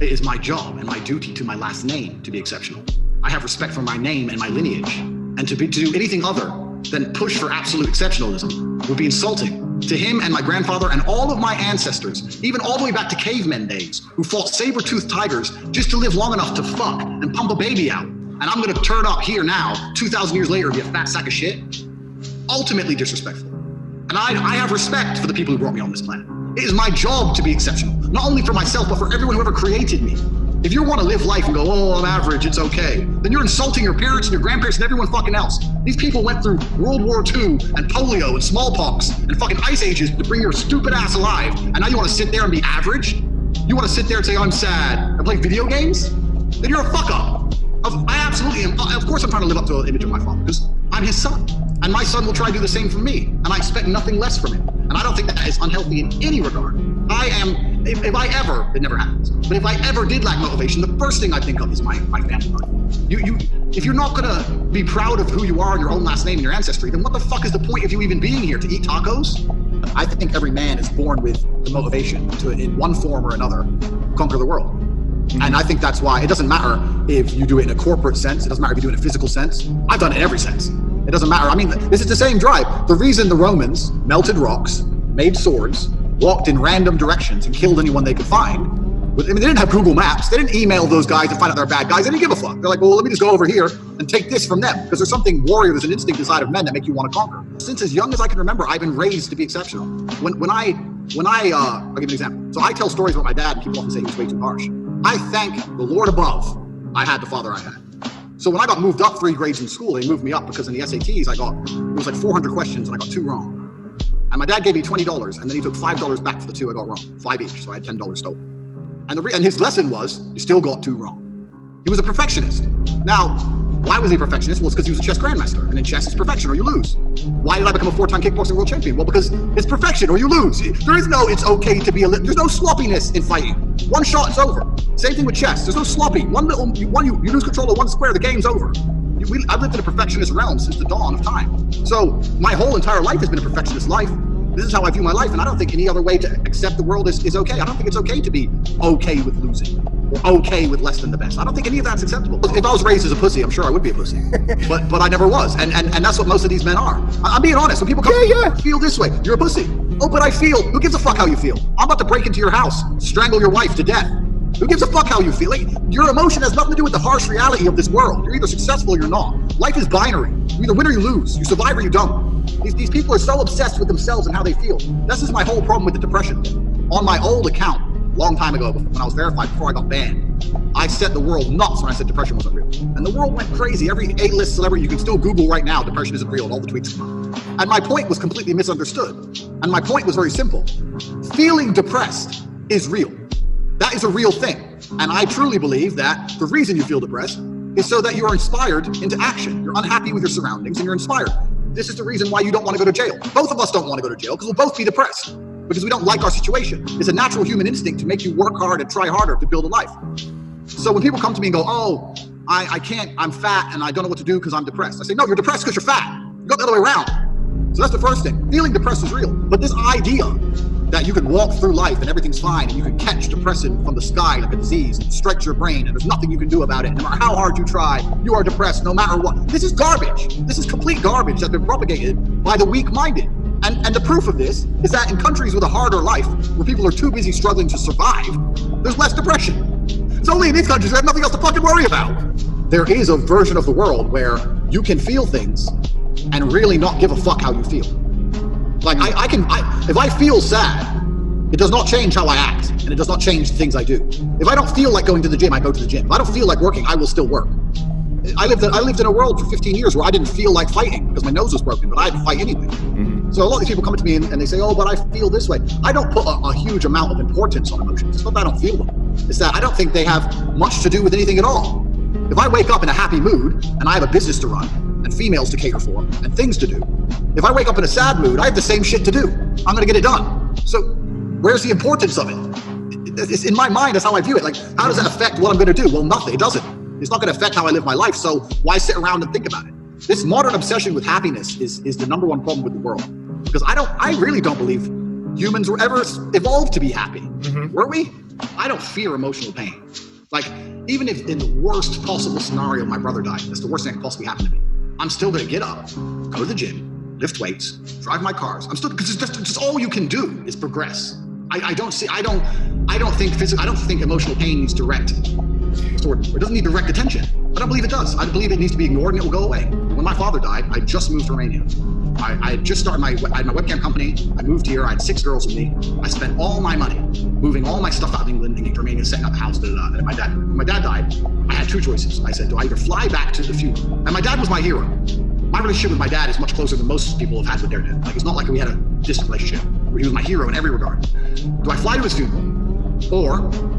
It is my job and my duty to my last name to be exceptional. I have respect for my name and my lineage, and to do anything other than push for absolute exceptionalism would be insulting to him and my grandfather and all of my ancestors, even all the way back to cavemen days, who fought saber-toothed tigers just to live long enough to fuck and pump a baby out. And I'm gonna turn up here now, 2,000 years later, and be a fat sack of shit. Ultimately disrespectful. And I have respect for the people who brought me on this planet. It is my job to be exceptional, not only for myself, but for everyone who ever created me. If you want to live life and go, oh, I'm average, it's okay, then you're insulting your parents and your grandparents and everyone fucking else. These people went through World War II and polio and smallpox and fucking ice ages to bring your stupid ass alive, and now you want to sit there and be average? You want to sit there and say, I'm sad, and play video games? Then you're a fuck up. I absolutely am. Of course I'm trying to live up to the image of my father, because I'm his son. And my son will try to do the same for me, and I expect nothing less from him. And I don't think that is unhealthy in any regard. I am, if I ever, it never happens, but if I ever did lack motivation, the first thing I think of is my family life. If you're not gonna be proud of who you are and your own last name and your ancestry, then what the fuck is the point of you even being here, to eat tacos? I think every man is born with the motivation to, in one form or another, conquer the world. And I think that's why it doesn't matter if you do it in a corporate sense, it doesn't matter if you do it in a physical sense. I've done it in every sense. It doesn't matter. I mean, this is the same drive. The reason the Romans melted rocks, made swords, walked in random directions and killed anyone they could find. I mean, they didn't have Google Maps. They didn't email those guys and find out they're bad guys. They didn't give a fuck. They're like, well, let me just go over here and take this from them. Because there's something warrior, there's an instinct inside of men that make you want to conquer. Since as young as I can remember, I've been raised to be exceptional. I'll give you an example. So I tell stories about my dad and people often say he was way too harsh. I thank the Lord above I had the father I had. So when I got moved up 3 grades in school, they moved me up because in the SATs it was like 400 questions and I got 2 wrong. And my dad gave me $20 and then he took $5 back for the 2 I got wrong, 5 each, so I had $10 stolen. And his lesson was, you still got 2 wrong. He was a perfectionist. Now, why was he a perfectionist? Well, it's because he was a chess grandmaster, and in chess it's perfection or you lose. Why did I become a 4-time kickboxing world champion? Well, because it's perfection or you lose. There is no, it's okay to be there's no sloppiness in fighting. One shot, it's over. Same thing with chess. There's no sloppy. You lose control of 1 square, the game's over. I've lived in a perfectionist realm since the dawn of time. So my whole entire life has been a perfectionist life. This is how I view my life, and I don't think any other way to accept the world is okay. I don't think it's okay to be okay with losing or okay with less than the best. I don't think any of that's acceptable. If I was raised as a pussy, I'm sure I would be a pussy, but I never was, and that's what most of these men are. I'm being honest. When people come, I feel this way, you're a pussy. Oh, but I feel. Who gives a fuck how you feel? I'm about to break into your house, strangle your wife to death. Who gives a fuck how you feel? Like, your emotion has nothing to do with the harsh reality of this world. You're either successful or you're not. Life is binary. You either win or you lose. You survive or you don't. These people are so obsessed with themselves and how they feel. This is my whole problem with the depression. On my old account, a long time ago, when I was verified, before I got banned, I set the world nuts when I said depression wasn't real. And the world went crazy. Every A-list celebrity, you can still Google right now, depression isn't real, and all the tweets come out. And my point was completely misunderstood. And my point was very simple. Feeling depressed is real. That is a real thing. And I truly believe that the reason you feel depressed is so that you are inspired into action. You're unhappy with your surroundings and you're inspired. This is the reason why you don't want to go to jail. Both of us don't want to go to jail because we'll both be depressed because we don't like our situation. It's a natural human instinct to make you work hard and try harder to build a life. So when people come to me and go, oh, I can't, I'm fat and I don't know what to do because I'm depressed. I say, no, you're depressed because you're fat. You got the other way around. So that's the first thing. Feeling depressed is real. But this idea that you can walk through life and everything's fine and you can catch depression from the sky like a disease and stretch your brain and there's nothing you can do about it. No matter how hard you try, you are depressed no matter what. This is garbage. This is complete garbage that's been propagated by the weak-minded. And the proof of this is that in countries with a harder life, where people are too busy struggling to survive, there's less depression. It's only in these countries that have nothing else to fucking worry about. There is a version of the world where you can feel things and really not give a fuck how you feel. Like if I feel sad, it does not change how I act, and it does not change the things I do. If I don't feel like going to the gym, I go to the gym. If I don't feel like working, I will still work. I lived in a world for 15 years where I didn't feel like fighting because my nose was broken, but I had to fight anyway. Mm-hmm. So a lot of these people come to me and they say, oh, but I feel this way. I don't put a huge amount of importance on emotions. It's not that I don't feel them. It's that I don't think they have much to do with anything at all. If I wake up in a happy mood and I have a business to run and females to cater for and things to do, if I wake up in a sad mood, I have the same shit to do. I'm gonna get it done. So where's the importance of it? It's in my mind, that's how I view it. Like, how does that affect what I'm gonna do? Well, nothing, it doesn't. It's not gonna affect how I live my life, so why sit around and think about it? This modern obsession with happiness is the number one problem with the world. Because I really don't believe humans were ever evolved to be happy. Mm-hmm. Were we? I don't fear emotional pain. Like, even if in the worst possible scenario my brother died, that's the worst thing that could possibly happen to me, I'm still gonna get up, go to the gym, lift weights, drive my cars. I'm still, because that's just all you can do is progress. I don't think emotional pain needs direct, it doesn't need direct attention. I don't believe it does. I believe it needs to be ignored and it will go away. When my father died, I just moved to Romania. I had just started I had my webcam company. I moved here. I had 6 girls with me. I spent all my money moving all my stuff out of England and Romania, setting up a house. And when my dad died, I had 2 choices. I said, do I either fly back to the funeral? And my dad was my hero. My relationship with my dad is much closer than most people have had with their dad. Like, it's not like we had a distant relationship. He was my hero in every regard. Do I fly to his funeral?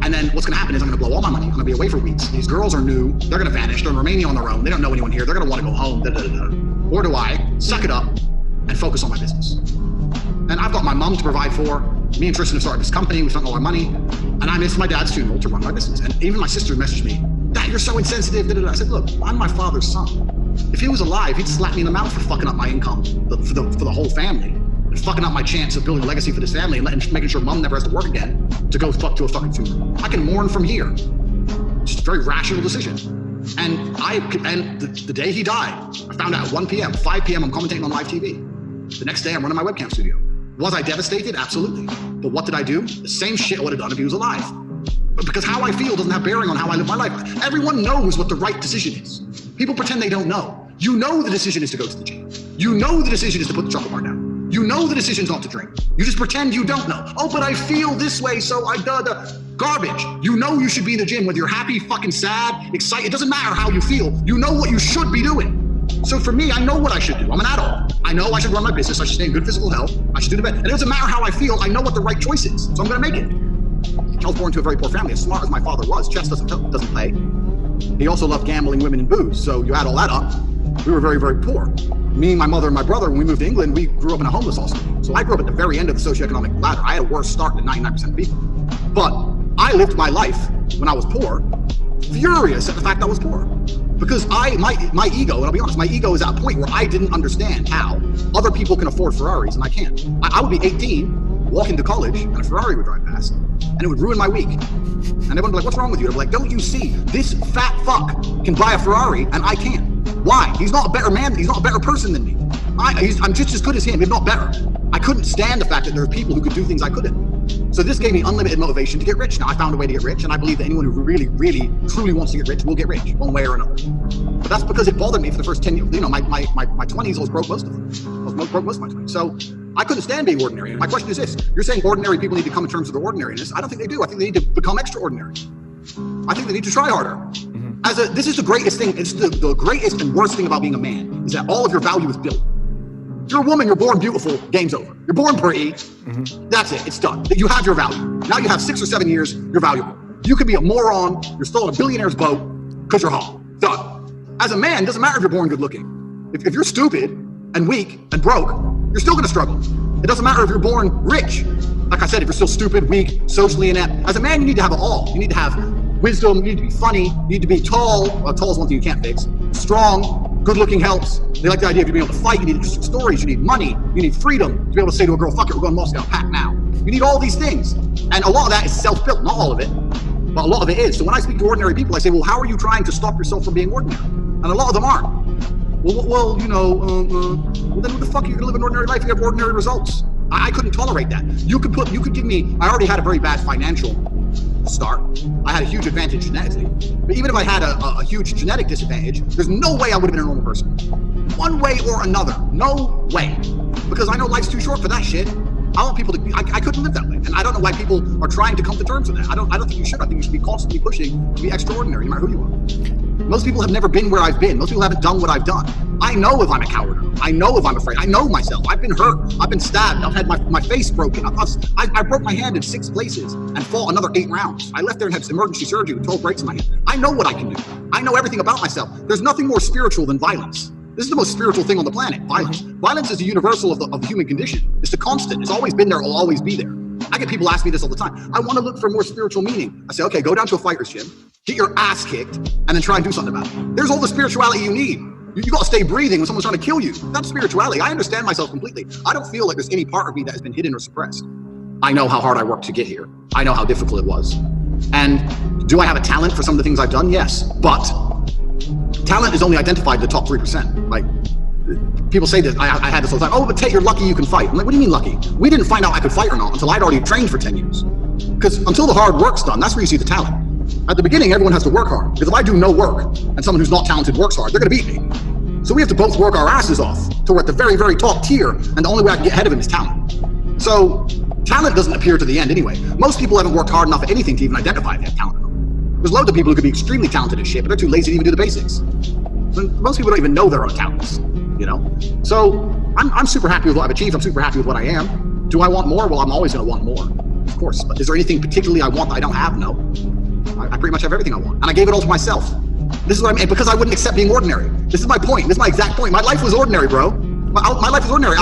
And then what's gonna happen is I'm gonna blow all my money. I'm gonna be away for weeks. These girls are new. They're gonna vanish. They're in Romania on their own. They don't know anyone here. They're gonna wanna go home. Or do I suck it up and focus on my business? And I've got my mom to provide for. Me and Tristan have started this company. We spent all our money. And I missed my dad's funeral to run my business. And even my sister messaged me, Dad, you're so insensitive. I said, look, I'm my father's son. If he was alive, he'd slap me in the mouth for fucking up my income for the whole family. And fucking up my chance of building a legacy for this family and making sure mom never has to work again to go to a fucking funeral. I can mourn from here. It's just a very rational decision. And the day he died, I found out at 1 p.m., 5 p.m., I'm commentating on live TV. The next day, I'm running my webcam studio. Was I devastated? Absolutely. But what did I do? The same shit I would have done if he was alive. But because how I feel doesn't have bearing on how I live my life. Everyone knows what the right decision is. People pretend they don't know. You know the decision is to go to the gym. You know the decision is to put the chocolate bar down. You know the decision's not to drink. You just pretend you don't know. Oh, but I feel this way, so garbage. You know you should be in the gym, whether you're happy, fucking sad, excited. It doesn't matter how you feel. You know what you should be doing. So for me, I know what I should do. I'm an adult. I know I should run my business. I should stay in good physical health. I should do the best. And it doesn't matter how I feel. I know what the right choice is. So I'm gonna make it. I was born into a very poor family. As smart as my father was, chess doesn't play. He also loved gambling, women, and booze. So you add all that up, we were very, very poor. Me, my mother, and my brother, when we moved to England, we grew up in a homeless hostel. So I grew up at the very end of the socioeconomic ladder. I had a worse start than 99% of people. But I lived my life when I was poor, furious at the fact that I was poor. Because my ego, and I'll be honest, my ego is at a point where I didn't understand how other people can afford Ferraris and I can't. I would be 18, walk into college, and a Ferrari would drive past, and it would ruin my week. And everyone would be like, what's wrong with you? I'd be like, don't you see, this fat fuck can buy a Ferrari and I can't. Why? He's not a better man, he's not a better person than me. I'm just as good as him, if not better. I couldn't stand the fact that there are people who could do things I couldn't. So this gave me unlimited motivation to get rich. Now I found a way to get rich, and I believe that anyone who really, really, truly wants to get rich will get rich, one way or another. But that's because it bothered me for the first 10 years. You know, my 20s, I was broke most of them. I was broke most of my 20s. So I couldn't stand being ordinary. My question is this: you're saying ordinary people need to come to terms with their ordinariness. I don't think they do. I think they need to become extraordinary. I think they need to try harder. Mm-hmm. This is the greatest thing. It's the greatest and worst thing about being a man is that all of your value is built. If you're a woman, you're born beautiful, game's over. You're born pretty, That's it, it's done. You have your value. Now you have 6 or 7 years, you're valuable. You could be a moron, you're still on a billionaire's boat, because you're hot, done. As a man, it doesn't matter if you're born good looking. If you're stupid and weak and broke, you're still gonna struggle. It doesn't matter if you're born rich. Like I said, if you're still stupid, weak, socially inept. As a man, you need to have it all. You need to have wisdom, you need to be funny, you need to be tall. Well, tall is one thing you can't fix. Strong, good looking helps. They like the idea of you being able to fight. You need interesting stories. You need money. You need freedom to be able to say to a girl, fuck it, we're going to Moscow, pack now. You need all these things. And a lot of that is self-built, not all of it, but a lot of it is. So when I speak to ordinary people, I say, well, how are you trying to stop yourself from being ordinary? And a lot of them aren't. Well, then what the fuck are you going to live an ordinary life if you have ordinary results? I couldn't tolerate that. You could give me, I already had a very bad financial start. I had a huge advantage genetically. But even if I had a huge genetic disadvantage, there's no way I would have been a normal person. One way or another. No way. Because I know life's too short for that shit. I want people to, I couldn't live that way. And I don't know why people are trying to come to terms with that. I don't think you should. I think you should be constantly pushing to be extraordinary, no matter who you are. Most people have never been where I've been. Most people haven't done what I've done. I know if I'm a coward or not. I know if I'm afraid. I know myself. I've been hurt. I've been stabbed. I've had my face broken. I broke my hand in 6 places and fought another 8 rounds. I left there and had emergency surgery with 12 breaks in my hand. I know what I can do. I know everything about myself. There's nothing more spiritual than violence. This is the most spiritual thing on the planet, violence. Violence is a universal of the human condition. It's the constant. It's always been there. It'll always be there. I get people ask me this all the time. I want to look for more spiritual meaning. I say, okay, go down to a fighter's gym, get your ass kicked, and then try and do something about it. There's all the spirituality you need. You got to stay breathing when someone's trying to kill you. That's spirituality. I understand myself completely. I don't feel like there's any part of me that has been hidden or suppressed. I know how hard I worked to get here. I know how difficult it was. And do I have a talent for some of the things I've done? Yes. But talent is only identified in the top 3%. Like, people say this, I had this all the time, oh, but Tate, you're lucky you can fight. I'm like, what do you mean lucky? We didn't find out I could fight or not until I'd already trained for 10 years. Because until the hard work's done, that's where you see the talent. At the beginning, everyone has to work hard. Because if I do no work and someone who's not talented works hard, they're gonna beat me. So we have to both work our asses off till we're at the very, very top tier, and the only way I can get ahead of him is talent. So talent doesn't appear to the end anyway. Most people haven't worked hard enough at anything to even identify if they have talent or not. There's loads of people who could be extremely talented at shit, but they're too lazy to even do the basics. Most people don't even know their own talents, you know? So I'm super happy with what I've achieved. I'm super happy with what I am. Do I want more? Well, I'm always gonna want more, of course. But is there anything particularly I want that I don't have? No. I pretty much have everything I want. And I gave it all to myself. This is what I mean, because I wouldn't accept being ordinary. This is my point. This is my exact point. My life was ordinary, bro. My life was ordinary.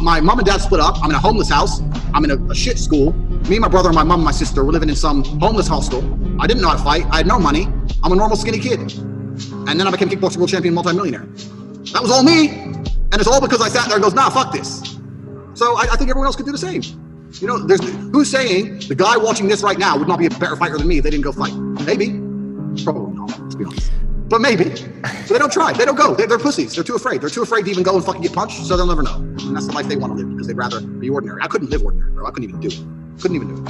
My mom and dad split up. I'm in a homeless house. I'm in a shit school. Me and my brother and my mom and my sister were living in some homeless hostel. I didn't know how to fight. I had no money. I'm a normal skinny kid. And then I became kickboxing world champion, multi-millionaire. That was all me. And it's all because I sat there and goes, nah, fuck this. So I think everyone else could do the same. You know, who's saying the guy watching this right now would not be a better fighter than me if they didn't go fight? Maybe. Probably not, let's be honest. But maybe. So they don't try. They don't go. They're pussies. They're too afraid. They're too afraid to even go and fucking get punched, so they'll never know. And that's the life they want to live because they'd rather be ordinary. I couldn't live ordinary, bro. I couldn't even do it. Couldn't even do it.